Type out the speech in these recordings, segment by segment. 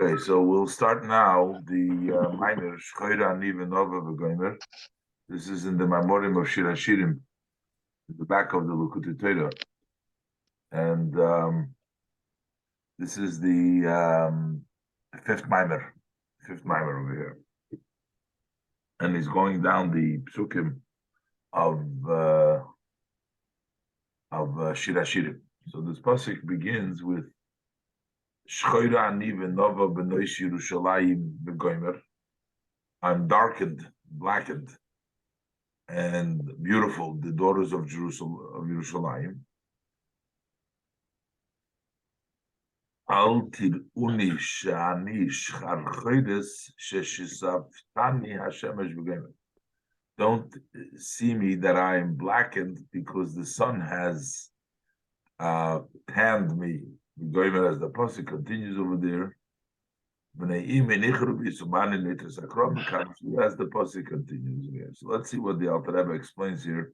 Okay, so we'll start now the Mamer Shchora Ani ונאוה וגוימר. This is in the Memorim of Shir Hashirim, the back of the Likutei Torah, and this is the fifth Mamer over here, and he's going down the psukim of Shir Hashirim. So this pasuk begins with Shchora Ani ונאוה b'nois Yerushalayim v'goimer. I'm darkened, blackened, and beautiful, the daughters of Yerushalayim. Al tiruni shani shcharchoides sheshisaftani hashemesh v'goimer. Don't see me that I am blackened because the sun has tanned me. V'goimer, as the pasuk continues over there. As the pasuk continues here. So let's see what the Alter Rebbe explains here.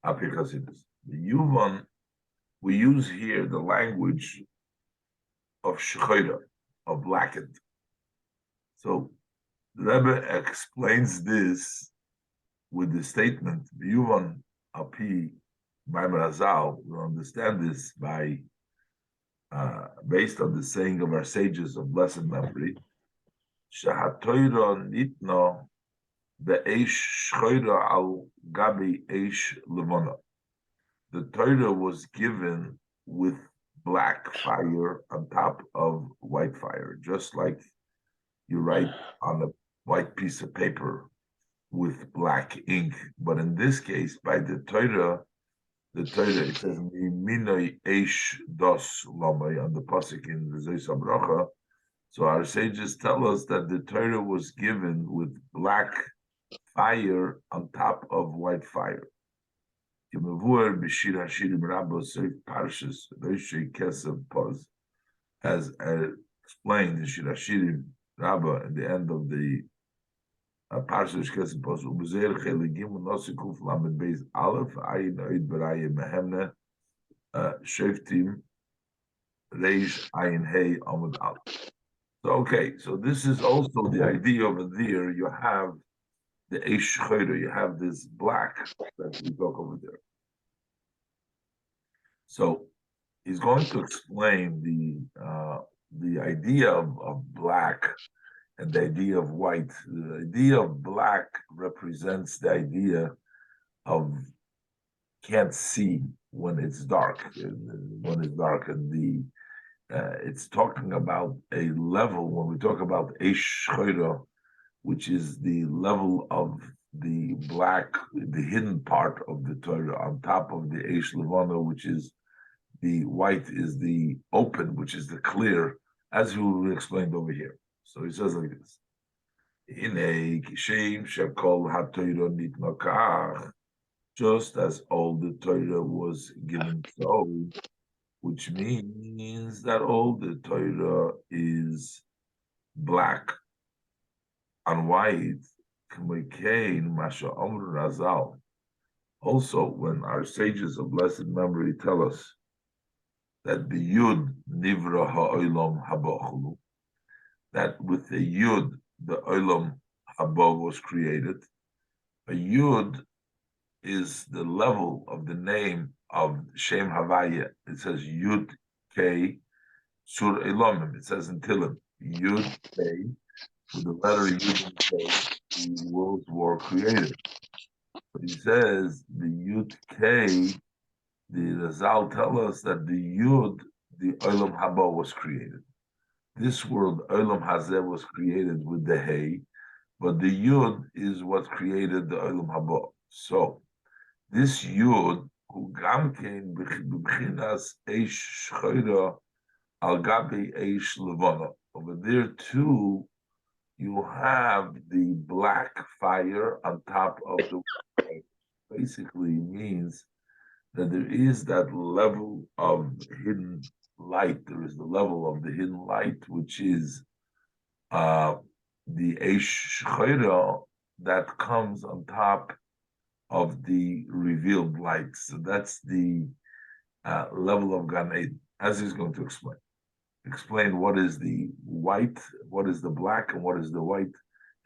The Yuvan, we use here the language of shchora, of blackened. So the Rebbe explains this with the statement, Yuvan api Maimar Azal. We'll understand this by based on the saying of our sages of blessed memory, Shahatoira nitno be'esh shchoira al gabi esh levona. The Torah was given with black fire on top of white fire, just like you write on a white piece of paper with black ink. But in this case, by the Torah, it says "Minoi eish dos lamay" on the pasuk in the Zois HaBracha. So our sages tell us that the Torah was given with black fire on top of white fire. As explained in Shir Hashirim Rabbah at the end of the Parsha Kesef Pos, Ubezer Cheligim Unosikuf Lamed Beis Aleph Ayin Oid Beraya Mehemne Sheftim Reish Ayin Hey Amud Aleph. So okay, so this is also the idea over there. You have the Eish Shchora, you have this black that we talk over there. So he's going to explain the idea of black and the idea of white. The idea of black represents the idea of can't see when it's dark. And it's talking about a level when we talk about Eish Shchora, which is the level of the black, the hidden part of the Torah on top of the Eish Levana, which is the white, is the open, which is the clear, as we explained over here. So he says like this: in a kishem shekol haTorah nitno kach, just as all the Torah was given so, which means that all the Torah is black and white. Masha Amr Razal. Also, when our sages of blessed memory tell us that the Yud Nivra Ha'olam Haba, that with the Yud, the Olam Haba was created. A Yud is the level of the name of Shem Havaya. It says Yud K Sur Elamim. It says in Tilim, Yud K, with the letter Yud and K, the worlds were created. But he says the Yud K, the Razal tell us that the Yud, the Olam Haba was created. This world, Olam Hazeh, was created with the Hey, but the Yud is what created the Olam Haba. So, this Yud, who gamkein b'chinas eish shchora al gabi eish levana. Over there too, you have the black fire on top of the white. Basically means that there is that level of hidden light. There is the level of the hidden light, which is the Eish Shchora that comes on top of the revealed light. So that's the level of Gan Eden, as he's going to explain what is the white, what is the black, and what is the white,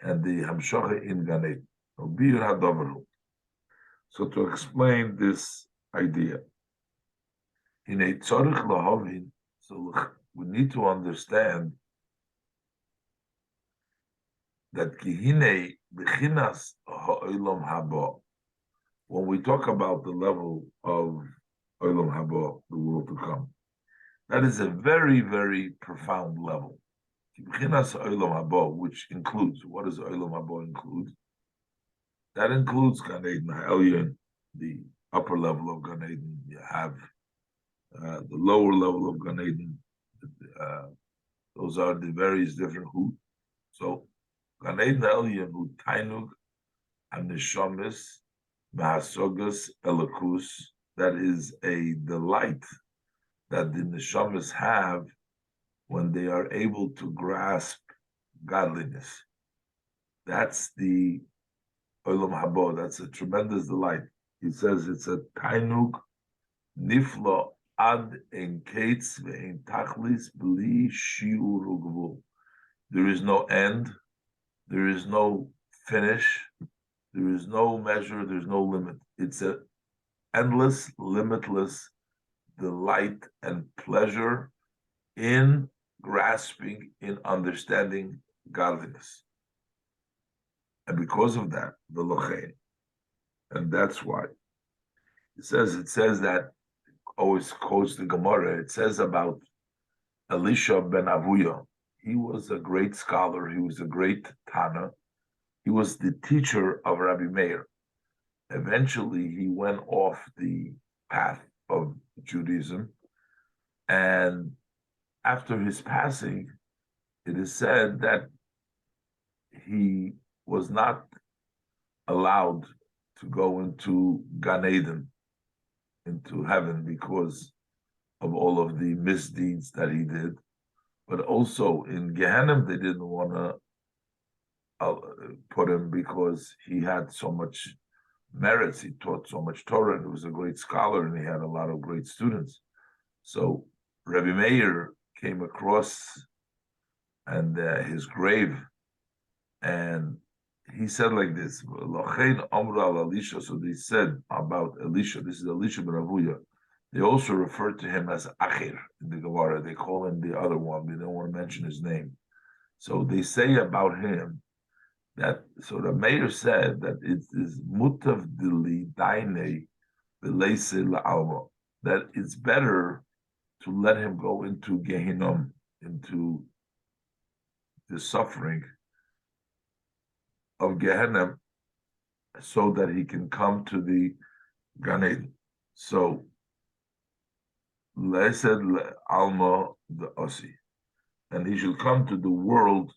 and the Hamshacha in Gan Eden. So to explain this idea, in a tzarich lahavin, so we need to understand that kihine bechinas ha'olam haba. When we talk about the level of olam haba, the world to come, that is a very, very profound level. Bechinas ha'olam haba, which includes, what does olam haba include? That includes Gan Eden Ha'elyon, the upper level of Gan Eden. You have the lower level of Gan Eden. Those are the various different Hu. So Gan Eden Ha'elyon Hu Tainug HaNeshamis Mahasogas Elokus. That is a delight that the Neshamis have when they are able to grasp godliness. That's the Olam Haba. That's a tremendous delight. He says it's a Tainug Nifla Ad En Kates Ve'en Tachlis Bli Shiur Ugvul. There is no end. There is no finish. There is no measure. There's no limit. It's an endless, limitless delight and pleasure in grasping, in understanding godliness. And because of that, the lochein, and that's why it says that, always quotes the Gemara. It says about Elisha ben Avuya. He was a great scholar. He was a great Tana. He was the teacher of Rabbi Meir. Eventually, he went off the path of Judaism, and after his passing, it is said that he was not allowed to go into Gan Eden, into heaven, because of all of the misdeeds that he did. But also in Gehenna, they didn't want to put him because he had so much merits. He taught so much Torah, and he was a great scholar, and he had a lot of great students. So Rabbi Meir came across and his grave, and he said like this, so they said about Elisha, this is Elisha ben Avuya. They also refer to him as Achir in the Gemara. They call him the other one. They don't want to mention his name. So they say about him that, so the mayor said that it is mutav dili daine v'leise la'alma, that it's better to let him go into Gehinnom, into the suffering of Gehenna, so that he can come to the Gan Eden. So, Leised Alma the Osi, and he should come to the world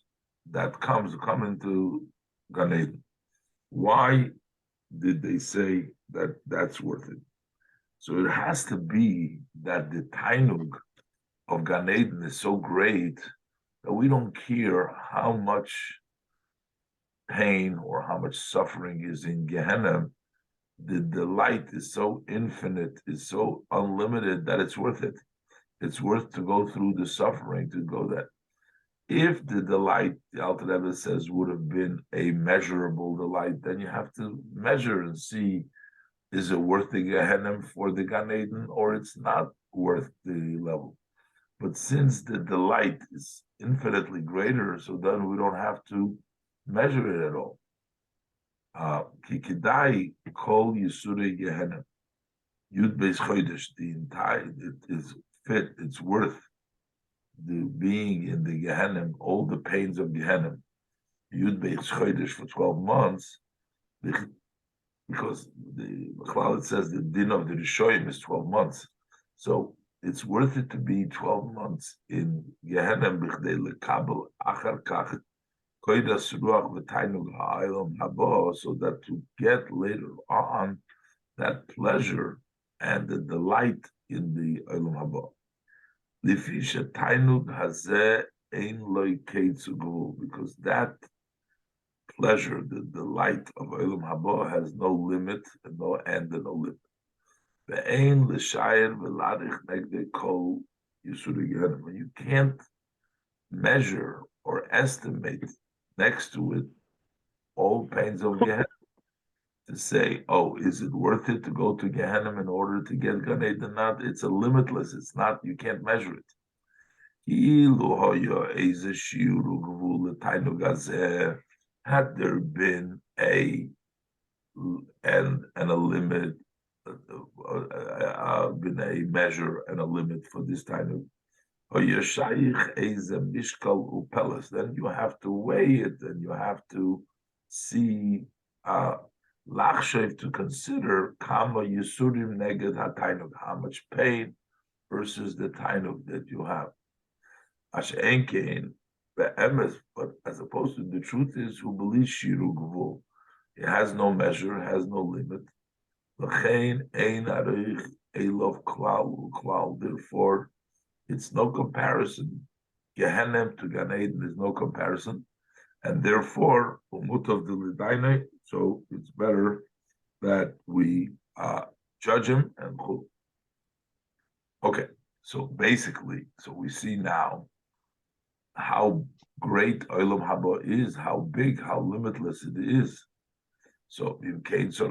that come into Gan Eden. Why did they say that that's worth it? So it has to be that the Tainug of Gan Eden is so great that we don't care how much pain or how much suffering is in Gehenna. The delight is so infinite, is so unlimited, that it's worth it. It's worth to go through the suffering to go that. If the delight, the Alter Rebbe says, would have been a measurable delight, then you have to measure and see, is it worth the Gehenna for the Gan Eden, or it's not worth the level. But since the delight is infinitely greater, so then we don't have to measure it at all. Kikidai kol Yisure Gehenna. Yud Beis Chodesh, the entire, it is fit, it's worth the being in the Gehenna, all the pains of Gehenna. Yud Beis Chodesh for 12 months, because the Cloud says the din of the Rishoyim is 12 months. So it's worth it to be 12 months in Gehenna, b'chdei lekabel achar kach koidas ruach v'tainug ha'olam haba, so that to get later on that pleasure and the delight in the olam haba. Lifi shetainug hazeh ein loy keitzu gvul, because that pleasure, the delight of olam haba, has no limit and no end and no limit. Ve'ein l'shayir v'ladich negdei kol yisur Gehenna. You can't measure or estimate next to it all pains of Gehenna to say, oh, is it worth it to go to Gehenna in order to get Gan Eden? Not, it's a limitless. It's not. You can't measure it. Had there been a limit, been a measure and a limit for this kind of, then you have to weigh it and you have to see to consider kama yisurim neged hatainug, how much pain versus the tainug that you have. But as opposed to the truth is who believes shiru gvul, it has no measure, has no limit. Therefore, it's no comparison. Gehenem to Gan Eden is no comparison, and therefore, so it's better that we judge him and chul. Okay, so basically, so we see now how great Olam Haba is, how big, how limitless it is. So so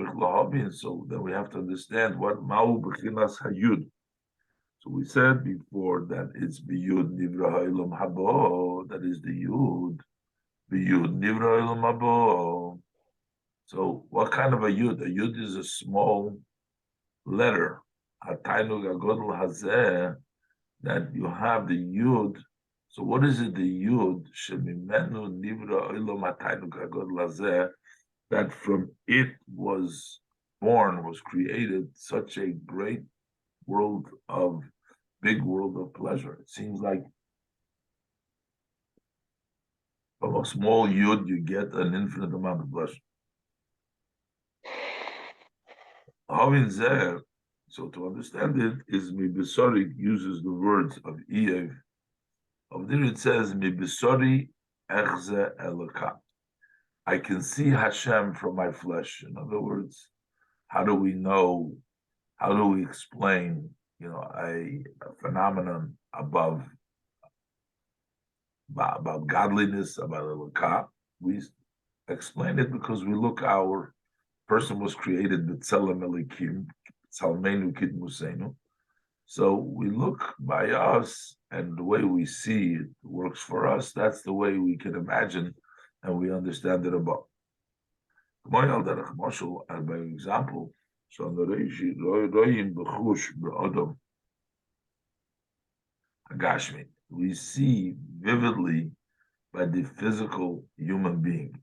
then we have to understand what Ma'u B'chinas Hayud. So we said before that it's B'yud Nivra Olam Haba, that is the Yud. B'yud Nivra Olam Haba. So what kind of a Yud? A Yud is a small letter. Hatainug Agodl Hazeh, that you have the Yud. So what is it, the Yud? Shemimenu Nivra Olam Hatainug Agodl Hazeh, that from it was born, was created such a great big world of pleasure. It seems like from a small yud you get an infinite amount of pleasure. So to understand it is Mibisori uses the words of Eev. Of there it says Mibisori Echze Eloka. I can see Hashem from my flesh. In other words, how do we know? How do we explain, a phenomenon about godliness, about Elokah? We explain it because we look. Our person was created b'tzelem Elikim, tzalmenu kidmusenu. So we look by us, and the way we see it works for us. That's the way we can imagine, and we understand it about. By example, we see vividly by the physical human being.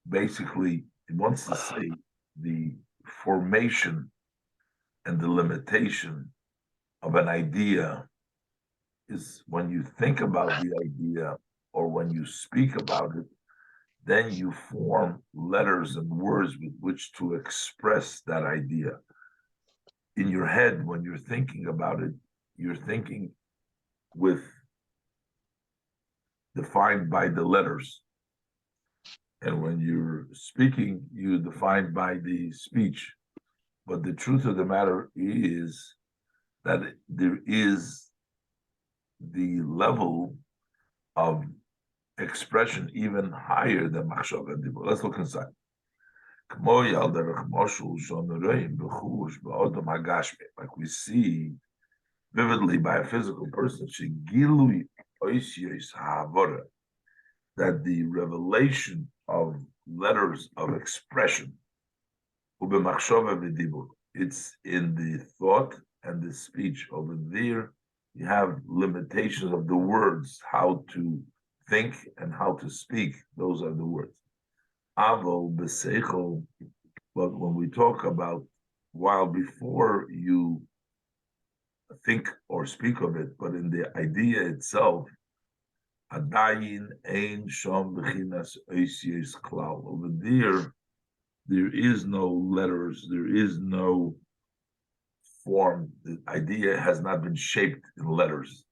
Basically, it wants to say the formation and the limitation of an idea is when you think about the idea or when you speak about it, then you form letters and words with which to express that idea. In your head, when you're thinking about it, you're thinking with defined by the letters. And when you're speaking, you're defined by the speech. But the truth of the matter is that there is the level of expression even higher than machshava and dibur. Let's look inside. Like we see vividly by a physical person, that the revelation of letters of expression, it's in the thought and the speech. Over there, you have limitations of the words, how to think and how to speak. Those are the words. Avo b'seichel, but when we talk about while before you think or speak of it, but in the idea itself, adayin ein shom b'chinas oisies klal. Over there is no letters, there is no form. The idea has not been shaped in letters.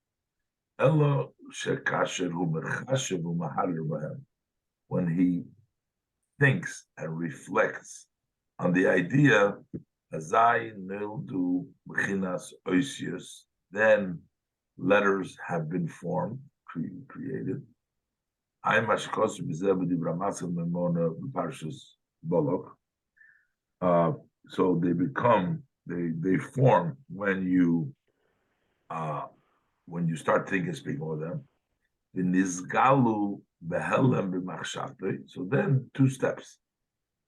When he thinks and reflects on the idea, then letters have been formed, created. So they form when you start thinking, speaking with them. So then 2 steps.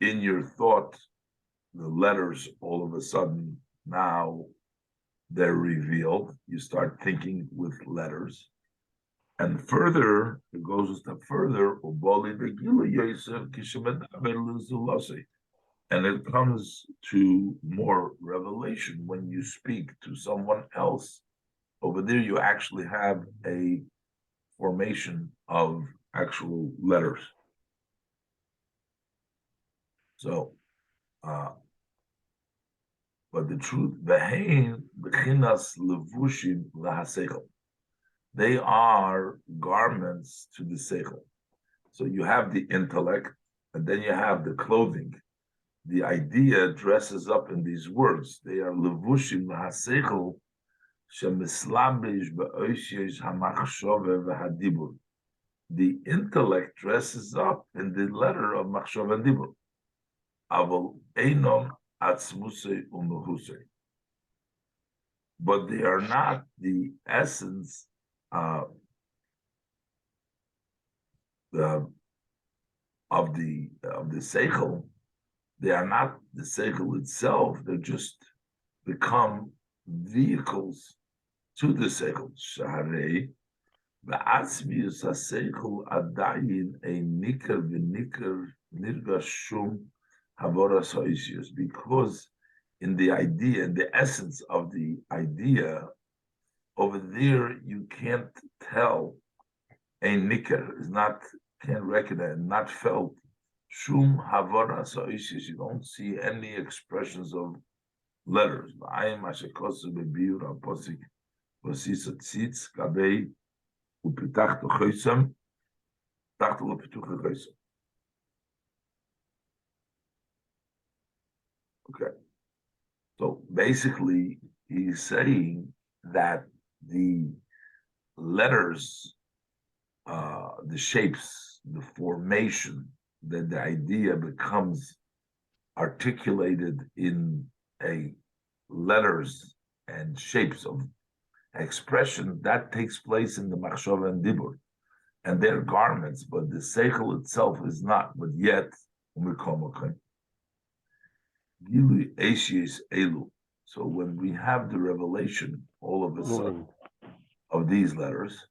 In your thought, the letters all of a sudden now they're revealed. You start thinking with letters. And further, it goes a step further, and it comes to more revelation when you speak to someone else. Over there, you actually have a formation of actual letters. So, but the truth, they are garments to the seichel. So you have the intellect, and then you have the clothing. The idea dresses up in these words. They are levushim lahaseichel shemislabish be'oshesh hamachshove v'hadibur. The intellect dresses up in the letter of machshov and dibur. Aval einom atzmusei umehusei. But they are not the essence of the seichel. They are not the seichel itself. They just become vehicles to the seichel. Shaharei v'atzmius haseichel adayin a nikar v'nikar nirgashum havoras ha'isius, because in the idea, in the essence of the idea, over there you can't tell. A nikar is not, can't recognize, not felt. Shum havoras ha'isius, you don't see any expressions of letters. V'ayim ashekosu bebiur ha'posik v'sisa tzitz kabei u'pitachto choisem tachto l'pitucha choisem. Okay. So basically, he's saying that the letters, the shapes, the formation, that the idea becomes articulated in a letters and shapes of expression, that takes place in the machshava and dibur, and they're garments, but the seichel itself is not. But yet, so when we have the revelation, all of a sudden, of these letters,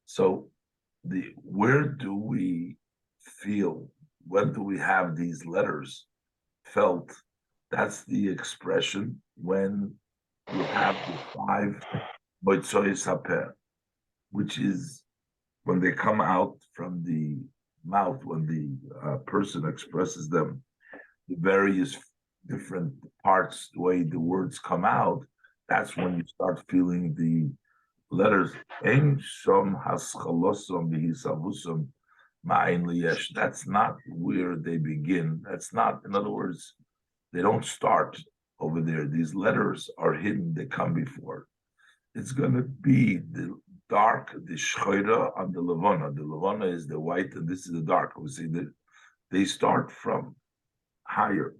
so where do we feel? When do we have these letters felt? That's the expression when you have the 5 Moitzois Haper, which is when they come out from the mouth, when the person expresses them, the various different parts, the way the words come out, that's when you start feeling the letters. That's not where they begin. That's not, in other words, they don't start over there. These letters are hidden, they come before. It's going to be the dark, the shchira, and the levana. The levana is the white, and this is the dark. We see that they start from higher.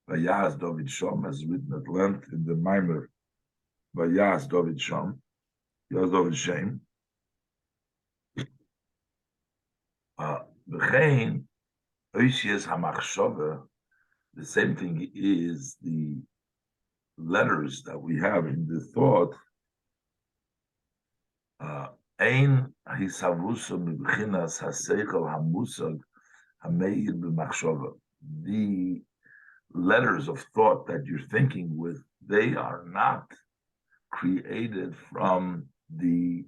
Vayaz David Sham, as written at length in the Mamer. Vayaz David Sham, Yaz David Shem. The same thing is the letters that we have in the thought. Ein hisavusa mibchinas haseichel hamusag hameir b'machshava. The letters of thought that you're thinking with, they are not created from the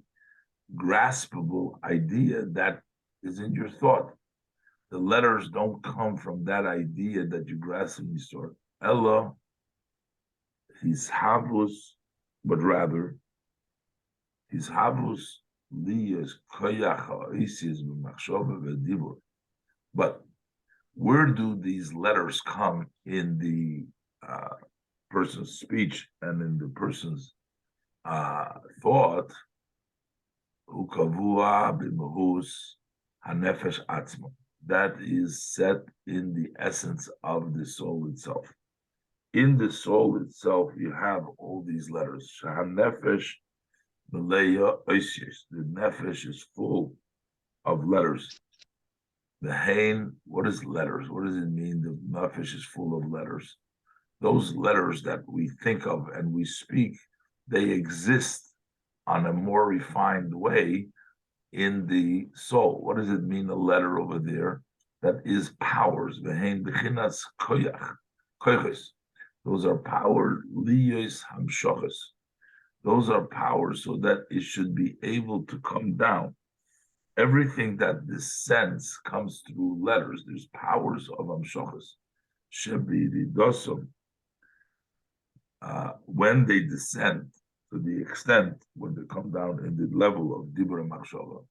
graspable idea that is in your thought. The letters don't come from that idea that you grasp in your thought. Ella, his havus, but rather his havus liyas koyach ha'osis b'machshava v'dibur. But where do these letters come in the person's speech and in the person's thought? Ukavua b'mahus hanefesh atzma. That is set in the essence of the soul itself. In the soul itself, you have all these letters. Shahanefesh meleya oisius. The nefesh is full of letters. The hain, what is letters? What does it mean? The nefesh is full of letters. Those letters that we think of and we speak, they exist on a more refined way in the soul. What does it mean, a letter over there? That is powers. Vehein bechinas koyach, koyches. Those are power, liyos hamshoches. Those are powers so that it should be able to come down. Everything that descends comes through letters. There's powers of hamshoches. Shebididosum. When they descend, to the extent when they come down in the level of dibur machshava,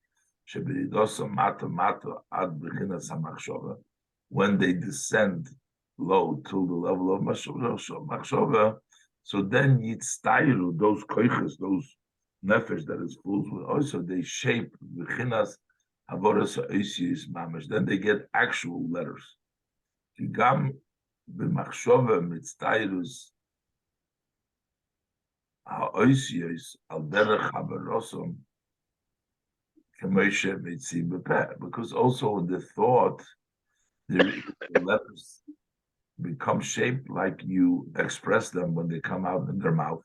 shebididosum mata mata ad bechinas hamachshava. When they descend low to the level of machshava, so then yitztairu, those koiches, those nefesh that is full with, also they shape bechinas havodas ha'osis mamish. Then they get actual letters. Kigam b'machshava mitztairus ha'osis al derech haverosom k'moshe mitzim b'peh. Because also in the thought, the letters become shaped like you express them when they come out in their mouth.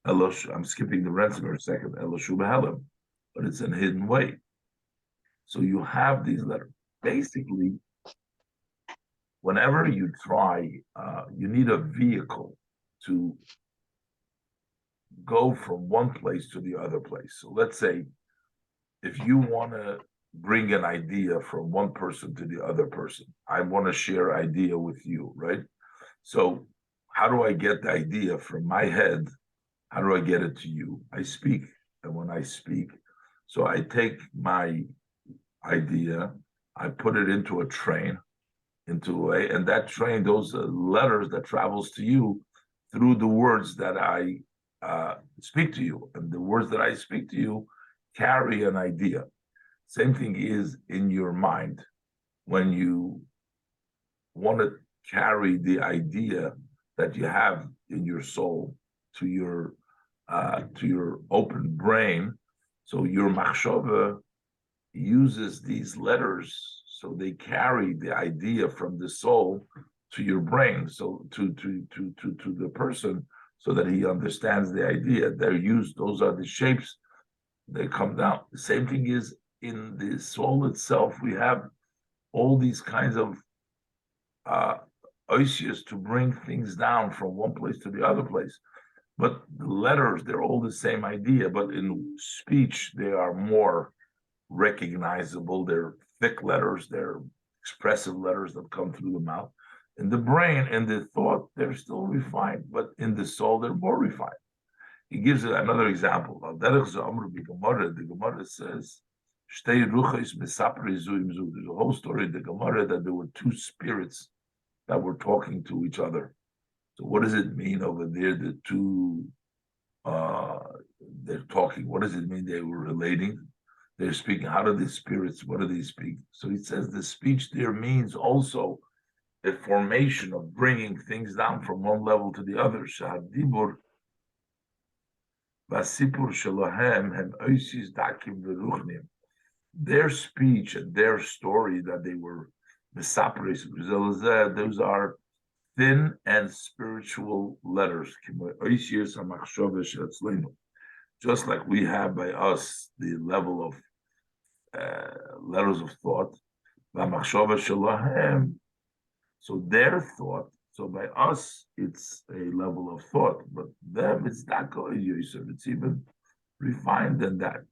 I'm skipping the rest for a second. But it's in a hidden way. So you have these letters. Basically, whenever you try, you need a vehicle to go from one place to the other place. So let's say if you want to bring an idea from one person to the other person, I want to share idea with you, right? So how do I get the idea from my head? How do I get it to you? I speak. And when I speak, so I take my idea, I put it into a train, and that train, those letters that travels to you through the words that I speak to you. And the words that I speak to you carry an idea. Same thing is in your mind. When you want to carry the idea that you have in your soul to your open brain, so your machshava uses these letters, so they carry the idea from the soul to your brain, so to the person, so that he understands the idea. They're used; those are the shapes. They come down. The same thing is in the soul itself. We have all these kinds of oisius to bring things down from one place to the other place. But the letters, they're all the same idea, but in speech, they are more recognizable. They're thick letters, they're expressive letters that come through the mouth. In the brain and the thought, they're still refined, but in the soul, they're more refined. He gives another example. The Gemara says, there's a whole story in the Gemara that there were two spirits that were talking to each other. So what does it mean over there? The two, they're talking. What does it mean? They were relating. They're speaking. How do the spirits? What do they speak? So he says the speech there means also a formation of bringing things down from one level to the other. Shahadibur vasipur shalohem hem oisis dakim veruchnim. Their speech and their story that they were misapres, those are thin and spiritual letters, just like we have by us the level of letters of thought. So their thought, so by us it's a level of thought, but them it's it's even refined than that,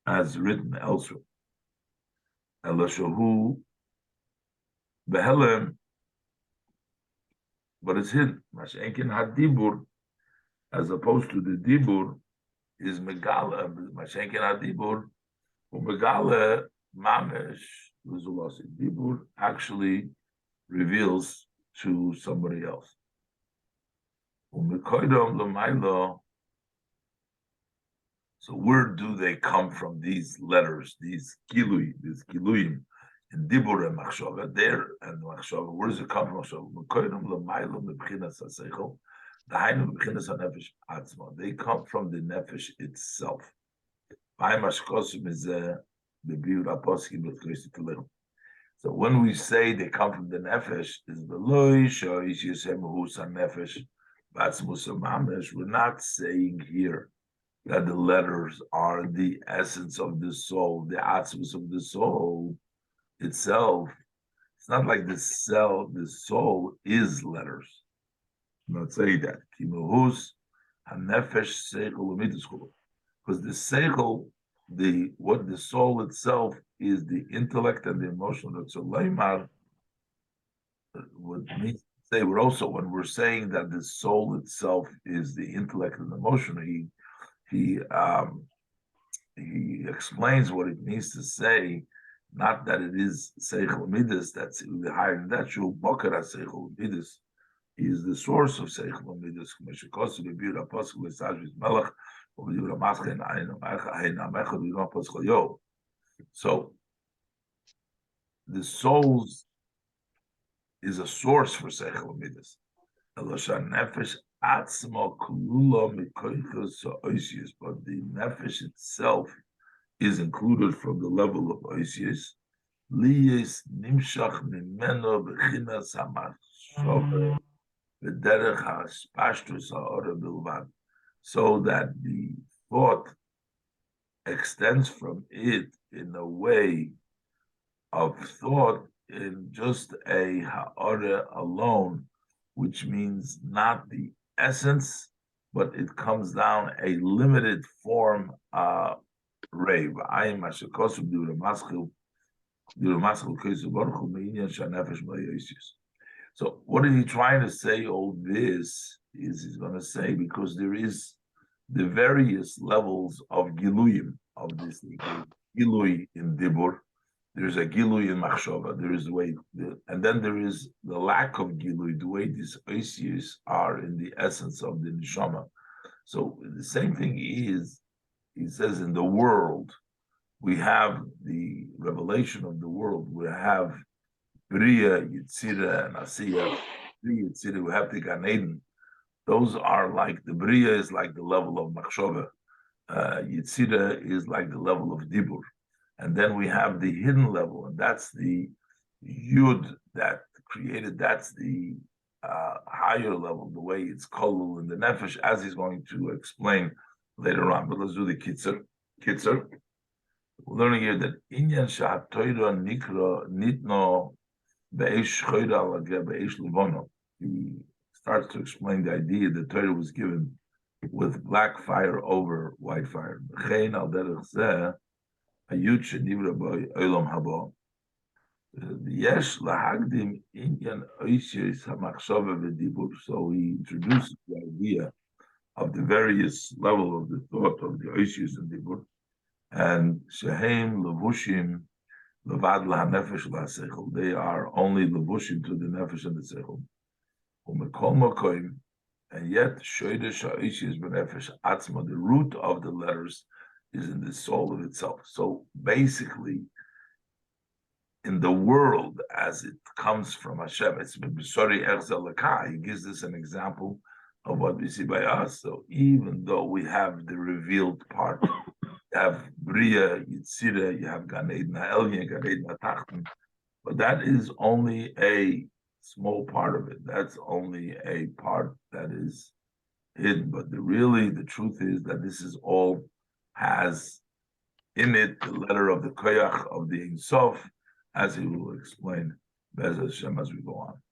as written elsewhere. Behelem, but it's hidden. Mashenkin hadibur, as opposed to the dibur, is megala. Mashenkin hadibur, megala mamesh l'zulasi. Dibur actually reveals to somebody else. So where do they come from, these letters, these giluyim, in dibur and machshava, there and machshava? Where does it come from? They come from the nefesh itself. So when we say they come from the nefesh, we're not saying here that the letters are the essence of the soul, the atzmus of the soul itself. It's not like the soul is letters. I'm not saying that. Because the seichel, what the soul itself is, the intellect and the emotional. So leimar, what means to say, we're also, when we're saying that the soul itself is the intellect and emotional, he explains what it means to say, not that it is seichel midas, that's higher than that. Shul bokara seichel midas is the source of seichel midas. So the souls is a source for seichel midas. But the nefesh itself is included from the level of oisius. Liyes nimshach mimeno bechinas hamachshava v'derech ha'spashtus ha'ora bilvad, so that the thought extends from it in a way of thought, in just a ha'ora alone, which means not the essence, but it comes down a limited form, rave. So what is he trying to say? All this is he's going to say, because there is the various levels of giluyim of this gilui in dibur. There's a gilui in machshava. There is the way, and then there is the lack of gilui, the way these oisius are in the essence of the neshama. So the same thing is, he says, in the world, we have the revelation of the world. We have Bria, Yitzira, and Asiya. Bria, Yitzira, we have the Gan Eden. Those are like, the Bria is like the level of machshava. Yitzira is like the level of dibur. And then we have the hidden level, and that's the yud that created, that's the higher level, the way it's kolul in the nefesh, as he's going to explain later on. But let's do the kitzer. We're learning here that inyan sha'atoira nikra nitno be'esh choyra alageh be'esh levono. He starts to explain the idea that Torah was given with black fire over white fire. V'chein al derech zeh hayut shenivra b'olam haba. Yesh lahagdim inyan oisius hamachshava v'dibur. So he introduces the idea of the various level of the thought of the oisius and dibur, and shehem levushim levad lahanefesh lahasechel. They are only levushim to the nefesh and the sechel. Umekol makoim, and yet shoydesh ha'oisius b'nefesh atzma. The root of the letters is in the soul of itself. So basically, in the world as it comes from Hashem, it's b'sori echzel lekah. He gives us an example of what we see by us. So even though we have the revealed part, you have Bria, Yitzira, you have Gan Eden Ha'elyon, Gan Eden Ha'tachton, but that is only a small part of it. That's only a part that is hidden. But the truth is that this is all has in it the letter of the koyach of the Ein Sof, as he will explain Be'ez Hashem as we go on.